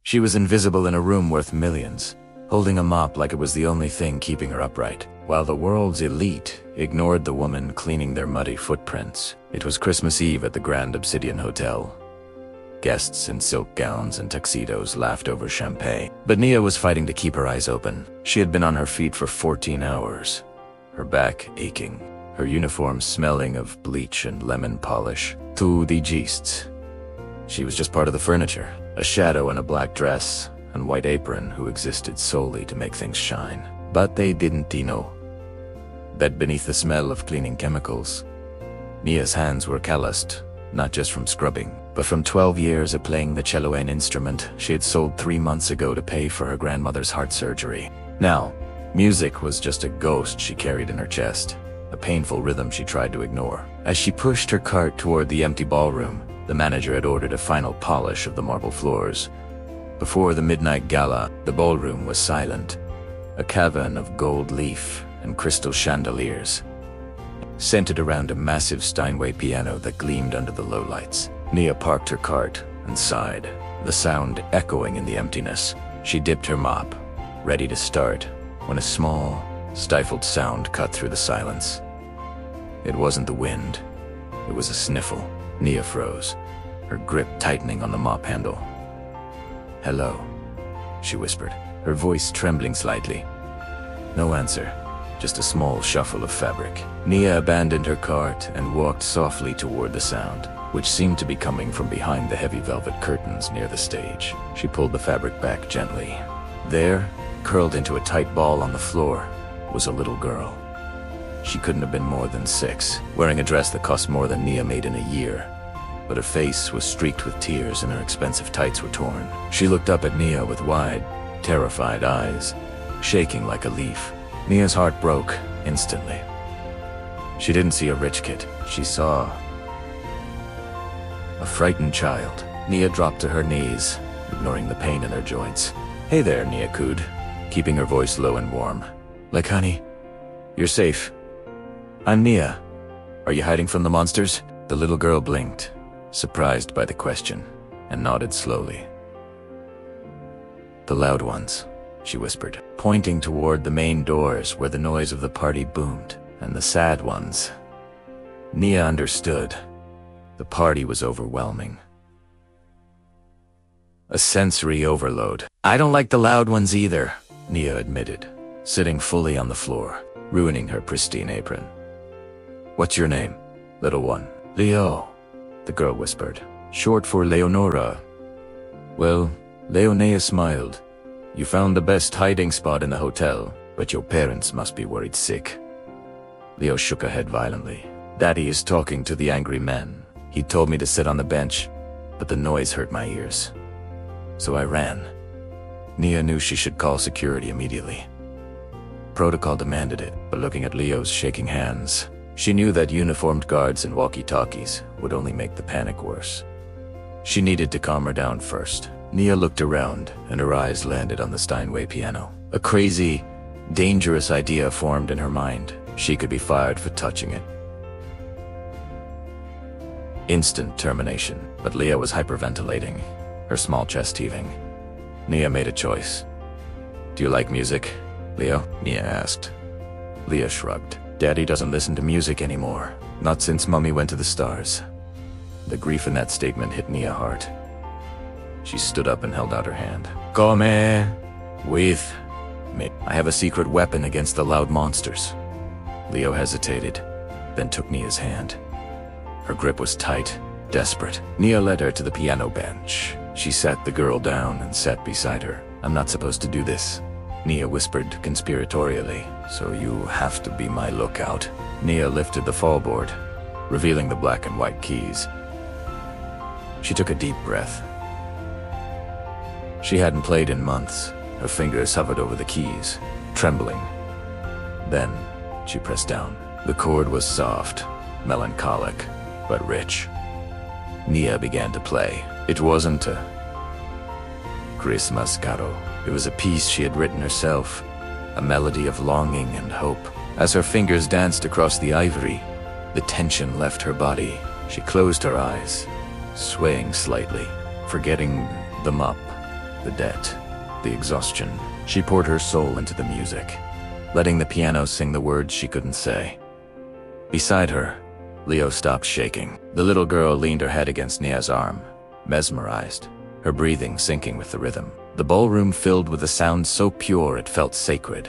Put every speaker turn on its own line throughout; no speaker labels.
She was invisible in a room worth millions, holding a mop like it was the only thing keeping her upright, while the world's elite ignored the woman cleaning their muddy footprints. It was Christmas Eve at the Grand Obsidian Hotel. Guests in silk gowns and tuxedos laughed over champagne, but Nia was fighting to keep her eyes open. She had been on her feet for 14 hours, her back aching, her uniform smelling of bleach and lemon polish. Tout the gests. She was just part of the furniture, a shadow in a black dress and white apron who existed solely to make things shine. But they didn't know that beneath the smell of cleaning chemicals, Nia's hands were calloused, not just from scrubbing, but from 12 years of playing the cello, an instrument she had sold 3 months ago to pay for her grandmother's heart surgery. Now, music was just a ghost she carried in her chest, a painful rhythm she tried to ignore. As she pushed her cart toward the empty ballroom, the manager had ordered a final polish of the marble floors. Before the midnight gala, the ballroom was silent, a cavern of gold leaf and crystal chandeliers, centered around a massive Steinway piano that gleamed under the low lights. Nia parked her cart and sighed, the sound echoing in the emptiness. She dipped her mop, ready to start, when a small, stifled sound cut through the silence. It wasn't the wind. It was a sniffle. Nia froze, her grip tightening on the mop handle. "Hello," she whispered, her voice trembling slightly. No answer, just a small shuffle of fabric. Nia abandoned her cart and walked softly toward the sound, which seemed to be coming from behind the heavy velvet curtains near the stage. She pulled the fabric back gently. There, curled into a tight ball on the floor, was a little girl. She couldn't have been more than 6, wearing a dress that cost more than Nia made in a year. But her face was streaked with tears and her expensive tights were torn. She looked up at Nia with wide, terrified eyes, shaking like a leaf. Nia's heart broke instantly. She didn't see a rich kid. She saw a frightened child. Nia dropped to her knees, ignoring the pain in her joints. "Hey there," Nia cooed, keeping her voice low and warm. "Like honey, you're safe. I'm Nia. Are you hiding from the monsters?" The little girl blinked, surprised by the question, and nodded slowly. "The loud ones," she whispered, pointing toward the main doors where the noise of the party boomed. "And the sad ones." Nia understood. The party was overwhelming. A sensory overload. "I don't like the loud ones either," Nia admitted, sitting fully on the floor, ruining her pristine apron. "What's your name, little one?" "Leo," the girl whispered, "short for Leonora." "Well," Leonea smiled, "you found the best hiding spot in the hotel, but your parents must be worried sick." Leo shook her head violently. "Daddy is talking to the angry man. He told me to sit on the bench, but the noise hurt my ears. So I ran." Nia knew she should call security immediately. Protocol demanded it, but looking at Leo's shaking hands, she knew that uniformed guards and walkie-talkies would only make the panic worse. She needed to calm her down first. Nia looked around, and her eyes landed on the Steinway piano. A crazy, dangerous idea formed in her mind. She could be fired for touching it. Instant termination, but Leah was hyperventilating, her small chest heaving. Nia made a choice. "Do you like music, Leo?" Nia asked. Leah shrugged. "Daddy doesn't listen to music anymore. Not since Mummy went to the stars." The grief in that statement hit Nia hard. She stood up and held out her hand. "Come with me. I have a secret weapon against the loud monsters." Leo hesitated, then took Nia's hand. Her grip was tight, desperate. Nia led her to the piano bench. She sat the girl down and sat beside her. "I'm not supposed to do this," Nia whispered conspiratorially, "so you have to be my lookout." Nia lifted the fallboard, revealing the black and white keys. She took a deep breath. She hadn't played in months. Her fingers hovered over the keys, trembling. Then, she pressed down. The chord was soft, melancholic, but rich. Nia began to play. It wasn't a Christmas carol. It was a piece she had written herself, a melody of longing and hope. As her fingers danced across the ivory, the tension left her body. She closed her eyes, swaying slightly, forgetting the mop, The debt, the exhaustion. She poured her soul into the music, letting the piano sing the words she couldn't say. Beside her, Leo stopped shaking. The little girl leaned her head against Nia's arm, mesmerized, her breathing syncing with the rhythm. The ballroom filled with a sound so pure it felt sacred.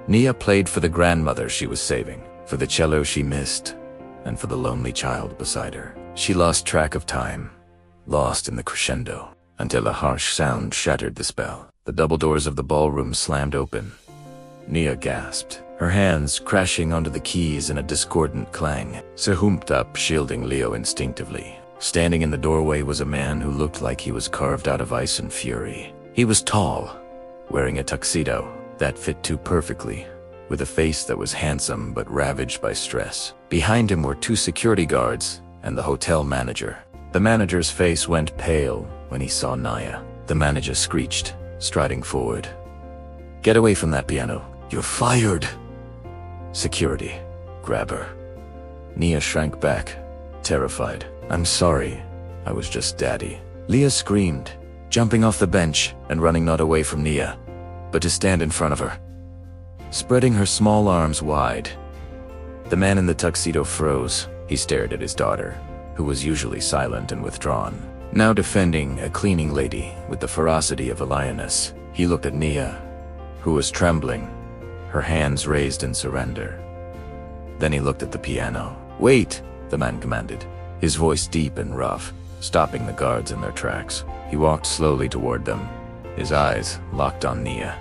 Nia played for the grandmother she was saving, for the cello she missed, and for the lonely child beside her. She lost track of time, lost in the crescendo, until a harsh sound shattered the spell. The double doors of the ballroom slammed open. Nia gasped, her hands crashing onto the keys in a discordant clang. Se humped up, shielding Leo instinctively. Standing in the doorway was a man who looked like he was carved out of ice and fury. He was tall, wearing a tuxedo that fit too perfectly, with a face that was handsome but ravaged by stress. Behind him were 2 security guards and the hotel manager. The manager's face went pale when he saw Nia. The manager screeched, striding forward. "Get away from that piano. You're fired." Security, grab her. Nia shrank back, terrified. "I'm sorry, I was just daddy." Leah screamed, jumping off the bench and running not away from Nia, but to stand in front of her, spreading her small arms wide. The man in the tuxedo froze. He stared at his daughter, who was usually silent and withdrawn, now defending a cleaning lady with the ferocity of a lioness. He looked at Nia, who was trembling, her hands raised in surrender. Then he looked at the piano. "Wait," the man commanded, his voice deep and rough, stopping the guards in their tracks. He walked slowly toward them, his eyes locked on Nia.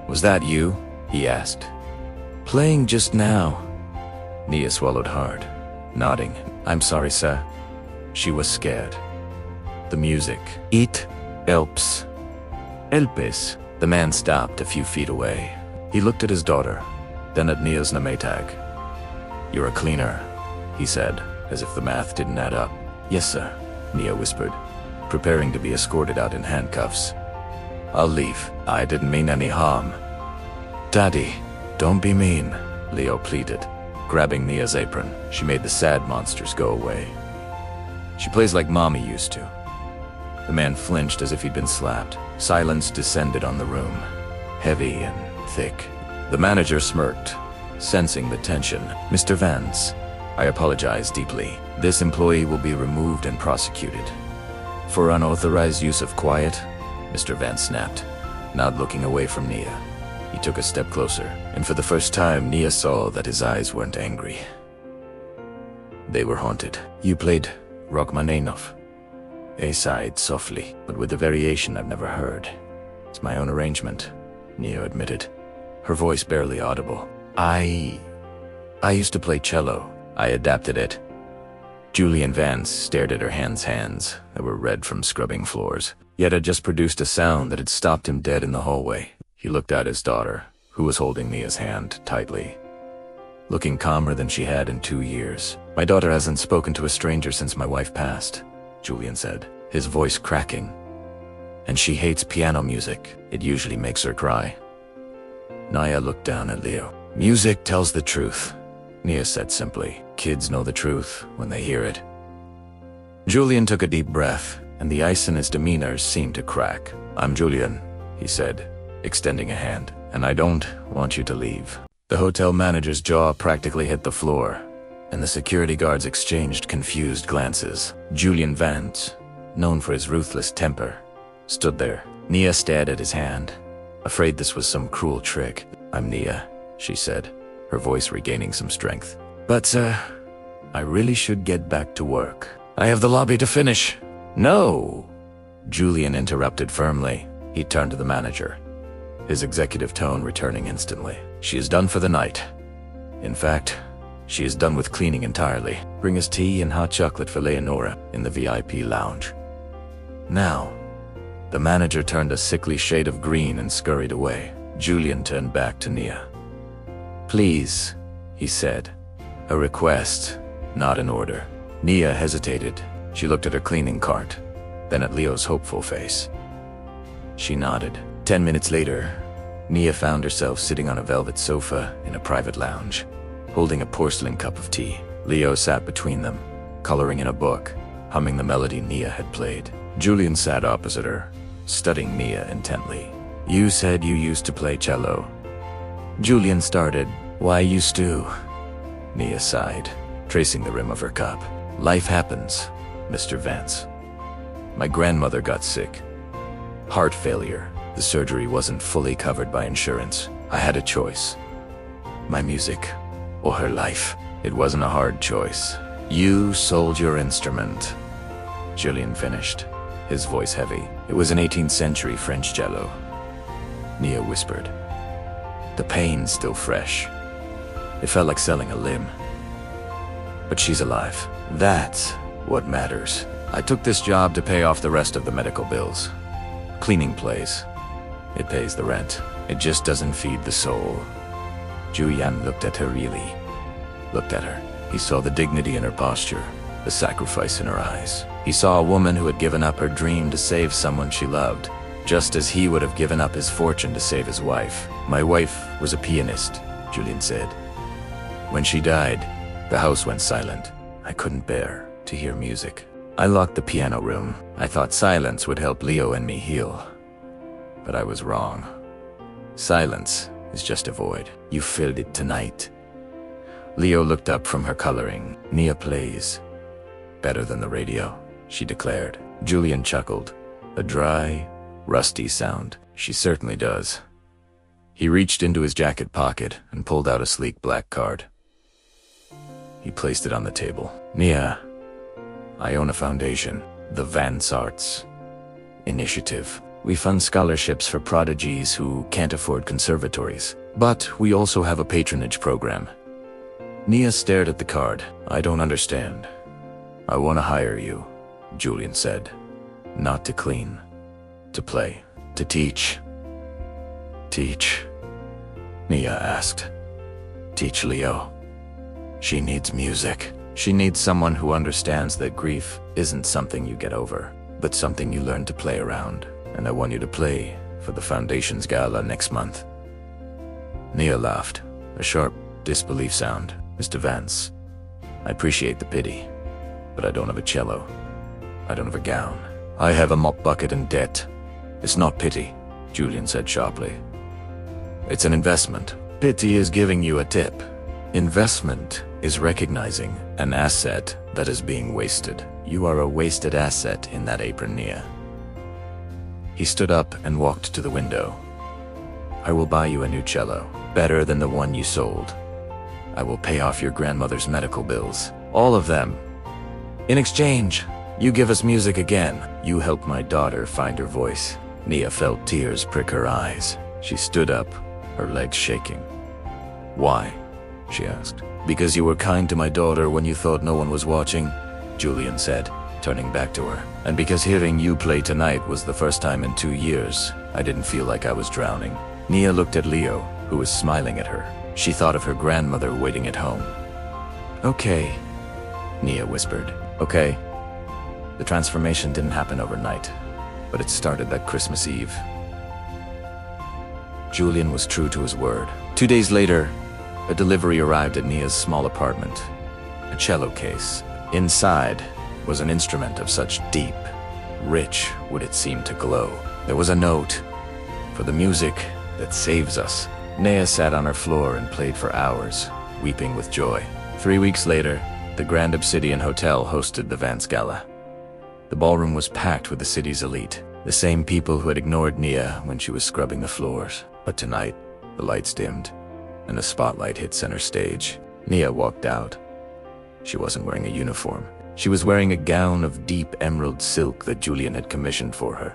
"Was that you?" he asked. "Playing just now." Nia swallowed hard, nodding. "I'm sorry, sir." She was scared. The music. "It helps." "Helpes." The man stopped a few feet away. He looked at his daughter, then at Nia's name tag. "You're a cleaner," he said, as if the math didn't add up. "Yes, sir," Nia whispered, preparing to be escorted out in handcuffs. "I'll leave. I didn't mean any harm." "Daddy, don't be mean," Leo pleaded, grabbing Nia's apron. She made the sad monsters go away. "She plays like Mommy used to." The man flinched as if he'd been slapped. Silence descended on the room, heavy and thick. The manager smirked, sensing the tension. "Mr. Vance, I apologize deeply. This employee will be removed and prosecuted for unauthorized use of quiet," Mr. Vance snapped, not looking away from Nia. He took a step closer, and for the first time Nia saw that his eyes weren't angry. They were haunted. "You played Rachmaninoff." A sighed softly, but with a variation I've never heard. "It's my own arrangement," Nia admitted, her voice barely audible. I used to play cello. I adapted it." Julian Vance stared at her hands that were red from scrubbing floors, yet had just produced a sound that had stopped him dead in the hallway. He looked at his daughter, who was holding Nia's hand tightly, looking calmer than she had in 2 years. "My daughter hasn't spoken to a stranger since my wife passed," Julian said, his voice cracking. "And she hates piano music. It usually makes her cry." Nia looked down at Leo. "Music tells the truth," Nia said simply. "Kids know the truth when they hear it." Julian took a deep breath, and the ice in his demeanor seemed to crack. "I'm Julian," he said, extending a hand, "and I don't want you to leave." The hotel manager's jaw practically hit the floor, and the security guards exchanged confused glances. Julian Vance, known for his ruthless temper, stood there. Nia stared at his hand, afraid this was some cruel trick. "I'm Nia," she said, her voice regaining some strength. "But, sir, I really should get back to work. I have the lobby to finish." "No!" Julian interrupted firmly. He turned to the manager, his executive tone returning instantly. "She is done for the night. In fact, she is done with cleaning entirely. Bring us tea and hot chocolate for Leonora in the VIP lounge." Now, the manager turned a sickly shade of green and scurried away. Julian turned back to Nia. "Please," he said, a request, not an order. Nia hesitated. She looked at her cleaning cart, then at Leo's hopeful face. She nodded. 10 minutes later, Nia found herself sitting on a velvet sofa in a private lounge, holding a porcelain cup of tea. Leo sat between them, coloring in a book, humming the melody Nia had played. Julian sat opposite her, studying Nia intently. "You said you used to play cello." Julian started. "Why used to?" Nia sighed, tracing the rim of her cup. "Life happens, Mr. Vance. My grandmother got sick. Heart failure. The surgery wasn't fully covered by insurance. I had a choice. My music, or her life. It wasn't a hard choice. You sold your instrument." Julian finished, his voice heavy. "It was an 18th century French cello." Nia whispered, the pain still fresh. It felt like selling a limb. "But she's alive. That's what matters. I took this job to pay off the rest of the medical bills. Cleaning plays. It pays the rent. It just doesn't feed the soul." Julian looked at her really. Looked at her. He saw the dignity in her posture, the sacrifice in her eyes. He saw a woman who had given up her dream to save someone she loved, just as he would have given up his fortune to save his wife. "My wife was a pianist," Julian said. "When she died, the house went silent. I couldn't bear to hear music. I locked the piano room. I thought silence would help Leo and me heal. But I was wrong. Silence is just a void. You filled it tonight." Leo looked up from her coloring. "Nia plays better than the radio," she declared. Julian chuckled. "A dry, rusty sound. She certainly does." He reached into his jacket pocket and pulled out a sleek black card. He placed it on the table. "Nia, I own a foundation, the Vance Arts Initiative. We fund scholarships for prodigies who can't afford conservatories. But we also have a patronage program." Nia stared at the card. "I don't understand." "I want to hire you," Julian said. "Not to clean. To play. To teach." "Teach?" Nia asked. "Teach Leo. She needs music. She needs someone who understands that grief isn't something you get over, but something you learn to play around. And I want you to play for the Foundation's gala next month." Nia laughed, a sharp disbelief sound. "Mr. Vance, I appreciate the pity, but I don't have a cello. I don't have a gown. I have a mop bucket and debt." "It's not pity," Julian said sharply. "It's an investment. Pity is giving you a tip. Investment is recognizing an asset that is being wasted. You are a wasted asset in that apron, Nia." He stood up and walked to the window. "I will buy you a new cello, better than the one you sold. I will pay off your grandmother's medical bills, all of them. In exchange, you give us music again. You help my daughter find her voice." Nia felt tears prick her eyes. She stood up, her legs shaking. "Why?" she asked. "Because you were kind to my daughter when you thought no one was watching," Julian said, turning back to her. "And because hearing you play tonight was the first time in 2 years, I didn't feel like I was drowning." Nia looked at Leo, who was smiling at her. She thought of her grandmother waiting at home. "Okay," Nia whispered. "Okay." The transformation didn't happen overnight, but it started that Christmas Eve. Julian was true to his word. 2 days later, a delivery arrived at Nia's small apartment. A cello case. Inside was an instrument of such deep, rich would it seem to glow. There was a note, "For the music that saves us." Nia sat on her floor and played for hours, weeping with joy. 3 weeks later, the Grand Obsidian Hotel hosted the Vance Gala. The ballroom was packed with the city's elite, the same people who had ignored Nia when she was scrubbing the floors. But tonight, the lights dimmed, and the spotlight hit center stage. Nia walked out. She wasn't wearing a uniform. She was wearing a gown of deep emerald silk that Julian had commissioned for her.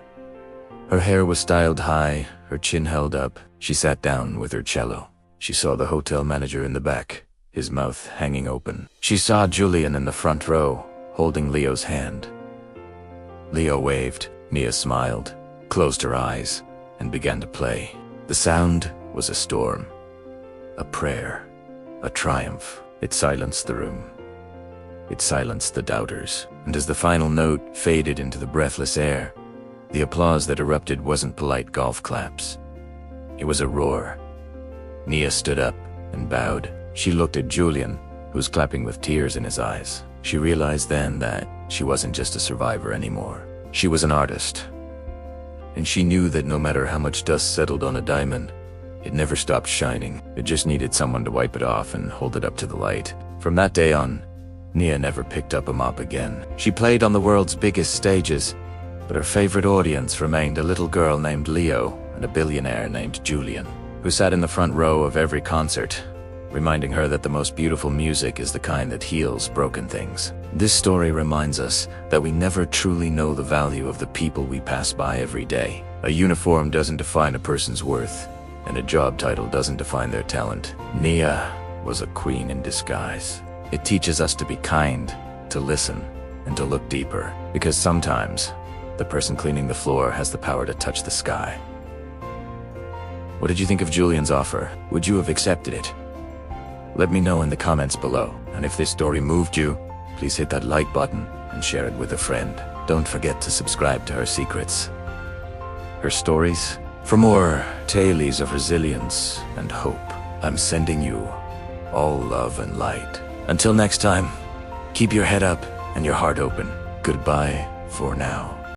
Her hair was styled high, her chin held up. She sat down with her cello. She saw the hotel manager in the back, his mouth hanging open. She saw Julian in the front row, holding Leo's hand. Leo waved. Nia smiled, closed her eyes, and began to play. The sound was a storm, a prayer, a triumph. It silenced the room. It silenced the doubters. And as the final note faded into the breathless air, the applause that erupted wasn't polite golf claps. It was a roar. Nia stood up and bowed. She looked at Julian, who was clapping with tears in his eyes. She realized then that she wasn't just a survivor anymore. She was an artist. and she knew that no matter how much dust settled on a diamond, it never stopped shining. It just needed someone to wipe it off and hold it up to the light. From that day on, Nia never picked up a mop again. She played on the world's biggest stages, but her favorite audience remained a little girl named Leo and a billionaire named Julian, who sat in the front row of every concert, reminding her that the most beautiful music is the kind that heals broken things. This story reminds us that we never truly know the value of the people we pass by every day. A uniform doesn't define a person's worth, and a job title doesn't define their talent. Nia was a queen in disguise. It teaches us to be kind, to listen, and to look deeper, because sometimes the person cleaning the floor has the power to touch the sky. What did you think of Julian's offer? Would you have accepted it? Let me know in the comments below, and if this story moved you, please hit that like button and share it with a friend. Don't forget to subscribe to her secrets, her stories. For more tales of resilience and hope, I'm sending you all love and light. Until next time, keep your head up and your heart open. Goodbye for now.